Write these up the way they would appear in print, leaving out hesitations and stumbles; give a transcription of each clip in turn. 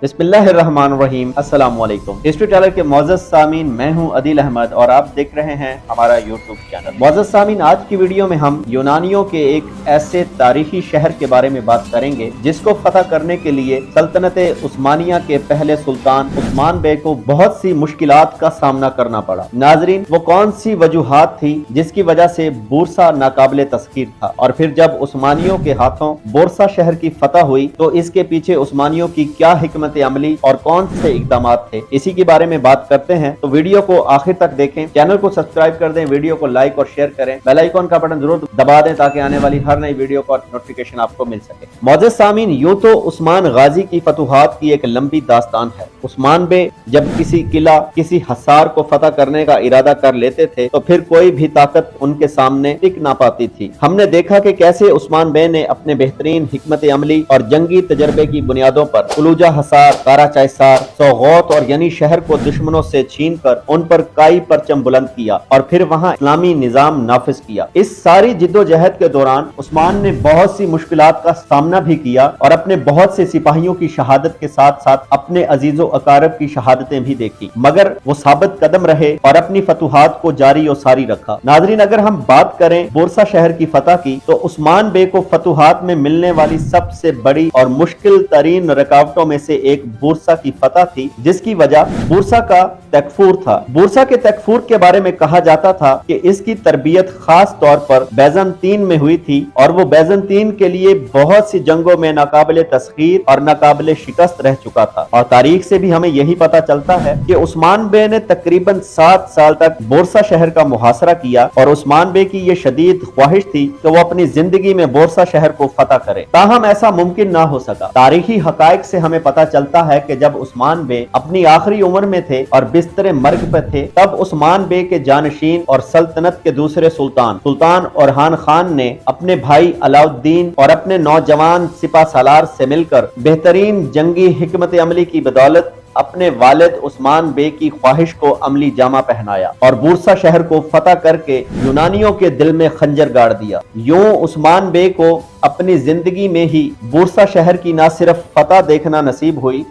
बिस्मिल्लाहिर्रहमानिर्रहीम। अस्सलाम वालेकुम। हिस्ट्री टेलर के मोअज़्ज़ज़ सामीन, मैं हूं अदील अहमद और आप देख रहे हैं हमारा यूट्यूब चैनल। मोअज़्ज़ज़ सामीन, आज की वीडियो में हम यूनानियों के एक ऐसे तारीखी शहर के बारे में बात करेंगे जिसको फतह करने के लिए सल्तनत उस्मानिया के पहले सुल्तान उस्मान बे को बहुत सी मुश्किलात का सामना करना पड़ा। नाजरीन, वो कौन सी वजूहात थी जिसकी वजह से बोरसा नाकाबिले तस्खीर था, और फिर जब उस्मानियों के हाथों बोरसा शहर की फतह हुई तो इसके पीछे उस्मानियों की क्या हिकमत अमली और कौन से इकदामात थे, इसी के बारे में बात करते हैं। तो वीडियो को आखिर तक देखें, चैनल को सब्सक्राइब कर दें, वीडियो को लाइक और शेयर करें, बेल आइकन का बटन जरूर दबा दें ताकि आने वाली हर नई वीडियो का नोटिफिकेशन आपको मिल सके। मोअज़्ज़ज़ सामीन, यूं तो उस्मान गाजी की फतुहात की एक लंबी दास्तान है। उस्मान बे जब किसी किला, किसी हसार को फतह करने का इरादा कर लेते थे तो फिर कोई भी ताकत उनके सामने टिक ना पाती थी। हमने देखा कि कैसे उस्मान बे ने अपने बेहतरीन हिकमत अमली और जंगी तजर्बे की बुनियादों पर फलूजा हसार, काराचाइसार, सौगौत और यानी शहर को दुश्मनों से छीन कर उन पर काई परचम बुलंद किया और फिर वहां इस्लामी निजाम नाफिज किया। इस सारी जिद्दोजहद के दौरान उस्मान ने बहुत सी मुश्किलात का सामना भी किया और अपने बहुत से सिपाहियों की शहादत के साथ साथ अपने अजीजों अकारब की शहादतें भी देखी, मगर वो साबित कदम रहे और अपनी फतुहात को जारी और सारी रखा। नाजरीन, अगर हम बात करें बोरसा शहर की फतह की तो उस्मान बे को फतुहात में मिलने वाली सबसे बड़ी और मुश्किल तरीन रुकावटों में से एक बोरसा की फतह थी, जिसकी वजह बोरसा का तकफूर था। बोरसा के तकफूर के बारे में कहा जाता था कि इसकी तरबियत खास तौर पर बैजंतीन में हुई थी और वो बैजंतीन के लिए बहुत सी जंगों में नाकाबिले तस्खीर और नाकाबिले शिकस्त रह चुका था। और तारीख से भी हमें यही पता चलता है कि उस्मान बे ने तकरीबन 7 साल तक बोरसा शहर का मुहासरा किया और उस्मान बे की ये शदीद ख्वाहिश थी कि वो अपनी जिंदगी में बोरसा शहर को फतह करे, ताहम ऐसा मुमकिन ना हो सका। तारीखी हकायक से हमें पता चलता है कि जब उस्मान बे अपनी आखिरी उम्र में थे और बिस्तरे मर्ग पे थे, तब उस्मान बे के जानशीन और सल्तनत के दूसरे सुल्तान ओरहान खान ने अपने भाई अलाउद्दीन और अपने नौजवान सिपा सालार से मिलकर बेहतरीन जंगी हिकमत अमली की बदौलत अपने वालिद उस्मान बे की ख्वाहिश को अमली जामा पहनाया और बोरसा शहर को फतह करके यूनानियों के दिल में खंजर गाड़ दिया। यूं उस्मान बे को अपनी जिंदगी में ही बोरसा शहर की न सिर्फ फतह देखना नसीब हुई,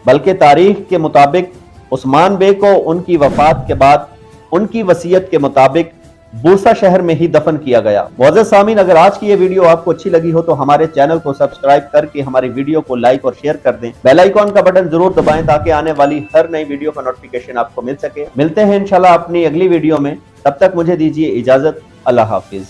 बल्कि तारीख के मुताबिक उस्मान बे को उनकी वफात के बाद उनकी वसीयत के मुताबिक बोरसा शहर में ही दफन किया गया। मोअज़्ज़ज़ सामीन, अगर आज की ये वीडियो आपको अच्छी लगी हो तो हमारे चैनल को सब्सक्राइब करके हमारी वीडियो को लाइक और शेयर कर दें, बेल आइकन का बटन जरूर दबाएं ताकि आने वाली हर नई वीडियो का नोटिफिकेशन आपको मिल सके। मिलते हैं इंशाल्लाह अपनी अगली वीडियो में, तब तक मुझे दीजिए इजाजत। अल्लाह हाफिज।